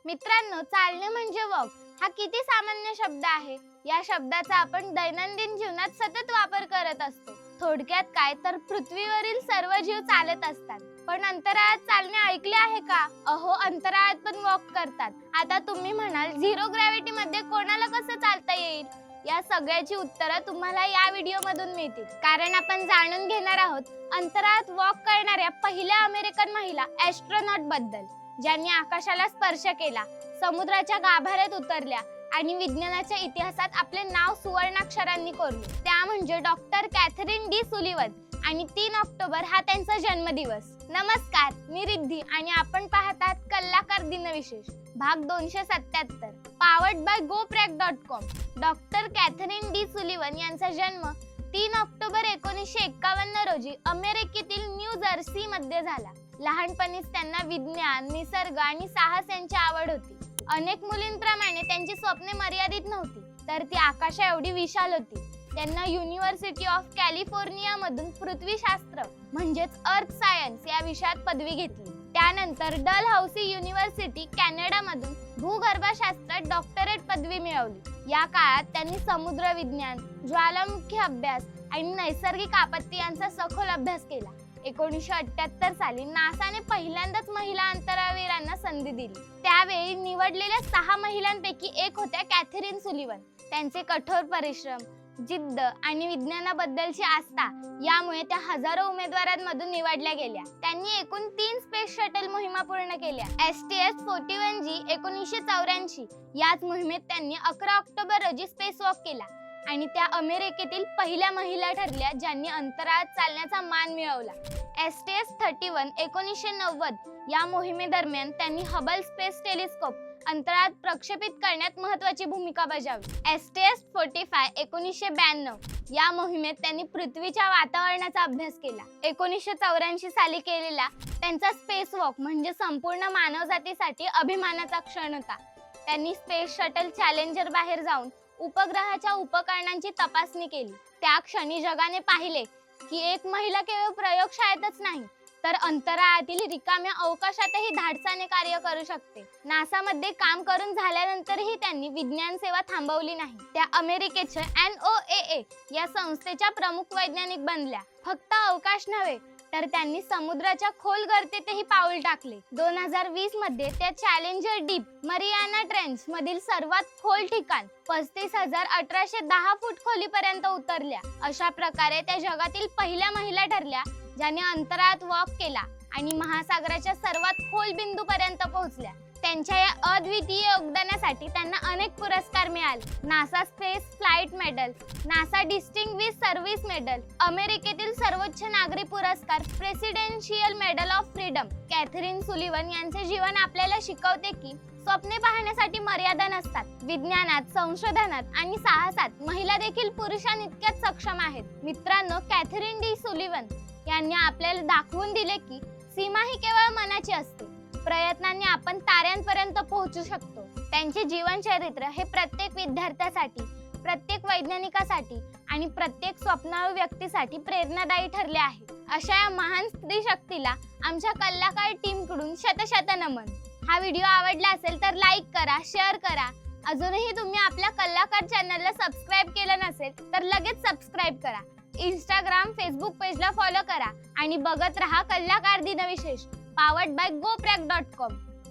मित्रांनो, चालणे म्हणजे वॉक हा किती सामान्य शब्द आहे. या शब्दाचा आपण दैनंदिन जीवनात सतत वापर करत असतो. थोडक्यात काय तर पृथ्वीवरील सर्व जीव चालत असतात, पण अंतराळात चालणे ऐकले आहे का? अहो, अंतराळात पण वॉक करतात. आता तुम्ही म्हणाल, झिरो ग्रॅव्हिटी मध्ये कोणाला कसं चालता येईल? या सगळ्याची उत्तरं तुम्हाला या व्हिडिओ मधून मिळतील, कारण आपण जाणून घेणार आहोत अंतराळात वॉक करणाऱ्या पहिल्या अमेरिकन महिला ॲस्ट्रोनॉट बद्दल, ज्यांनी आकाशाला स्पर्श केला, समुद्राच्या गाभाऱ्यात उतरल्या आणि विज्ञानाच्या इतिहासात आपले नाव सुवर्णाक्षरांनी कोरले. त्या म्हणजे डॉक्टर कॅथरीन डी सुलिवन आणि 3 ऑक्टोबर हा त्यांचा जन्मदिवस. नमस्कार, मी रिद्धी आणि आपण पाहतात कलाकार दिनविशेष भाग 277, powered by GoPrac.com. Doctor Kathryn D Sullivan यांचा जन्म 3 ऑक्टोबर 1951 रोजी अमेरिकेतील न्यू जर्सी मध्ये झाला. लहानपणीच त्यांना विज्ञान, निसर्ग आणि साहस यांची आवड होती. अनेक मुलींप्रमाणे त्यांची स्वप्ने मर्यादित नव्हती, तर ती आकाशा एवढी विशाल होती. त्यांना युनिव्हर्सिटी ऑफ कॅलिफोर्निया मधून पृथ्वीशास्त्र म्हणजेच अर्थ सायन्स या विषयात पदवी घेतली. त्यानंतर डलहौसी युनिव्हर्सिटी कॅनडा मधून भूगर्भशास्त्रात डॉक्टरेट पदवी मिळवली. या काळात त्यांनी समुद्र विज्ञान, ज्वालामुखी अभ्यास आणि नैसर्गिक आपत्ती यांचा सखोल अभ्यास केला. 1978 साली नासाने पहिल्यांदाच महिला अंतराळवीरांना संधी दिली. त्यावेळी निवडलेल्या 6 महिलांपैकी एक होत्या कॅथरीन सुलिवन. त्यांचे कठोर परिश्रम, जिद्द आणि विज्ञानाबद्दलची आस्था यामुळे त्या हजारो उमेदवारांमधून निवडल्या गेल्या. त्यांनी एकूण 3 स्पेस शटल मोहिमा पूर्ण केल्या. STS-41G 1984 याच मोहिमेत त्यांनी 11 ऑक्टोबर रोजी स्पेस वॉक केला आणि त्या अमेरिकेतील पहिल्या महिला ठरल्या ज्यांनी अंतराळात चालण्याचा मान मिळवला. STS-31 1990 या मोहिमेदरम्यान त्यांनी हबल स्पेस टेलिस्कोप अंतराळात प्रक्षेपित करण्यात महत्त्वाची भूमिका बजावली. STS-45 1992 या मोहिमेत त्यांनी पृथ्वीच्या वातावरणाचा अभ्यास केला. 1984 साली केलेला त्यांचा स्पेस वॉक म्हणजे संपूर्ण मानवजातीसाठी अभिमानाचा क्षण होता. त्यांनी स्पेस शटल चॅलेंजर बाहेर जाऊन उपग्रहाच्या उपकरणांची तपासणी केली. त्या क्षणी जगाने पाहिले की एक महिला केवळ प्रयोगशाळेतच नाही, तर अंतराळातील रिकाम्या अवकाशातही धाडसाने कार्य करू शकते. नासामध्ये काम करून झाल्यानंतरही त्यांनी विज्ञान सेवा थांबवली नाही. त्या अमेरिकेच्या NOAA या संस्थेच्या प्रमुख वैज्ञानिक बनल्या. फक्त अवकाश नव्हे, तर त्यांनी समुद्राच्या खोल गर्तेतही पाऊल टाकले. 2020 मध्ये त्या चॅलेंजर डीप मरियाना ट्रेंच मधील सर्वात खोल ठिकाण 35,1810 फूट खोलीपर्यंत उतरल्या. अशा प्रकारे त्या जगातील पहिल्या महिला ठरल्या ज्याने अंतराळात वॉक केला आणि महासागराच्या सर्वात खोल बिंदूपर्यंत पोहोचल्या. त्यांच्या या अद्वितीय योगदानासाठी त्यांना अनेक पुरस्कार मिळाले. NASA space flight medal, NASA distinguish service medal, अमेरिकेतील सर्वोच्च नागरी पुरस्कार presidential medal of freedom. Kathryn Sullivan यांचे जीवन आपल्याला शिकवते की स्वप्ने पाहण्यासाठी मर्यादा नसतात. विज्ञानात, संशोधनात आणि साहसात महिला देखील पुरुषांइतक्याच सक्षम आहेत. मित्रांनो, कॅथरीन डी सुलिवन यांनी आपल्याला दाखवून दिले की सीमा ही केवळ मनाची असते. प्रयत्नांनी आपण ताऱ्यांपर्यंत पोहोचू शकतो. त्यांचे जीवन चरित्र हे प्रत्येक विद्यार्थ्यासाठी, प्रत्येक वैज्ञानिकासाठी आणि प्रत्येक स्वप्नाळू व्यक्तीसाठी प्रेरणादायी ठरले आहे. अशा या महान स्त्री शक्तीला आमच्या कलाकार टीम कडून शतशत नमन. हा व्हिडिओ आवडला असेल तर लाईक करा, शेअर करा. अजूनही तुम्ही आपल्या कलाकार चॅनलला सबस्क्राईब केलं नसेल तर लगेच सबस्क्राईब करा. इंस्टाग्राम, फेसबुक पेजला फॉलो करा आणि बघत रहा कलाकार दिनविशेष, पावर्ड बाय GoPrac.com.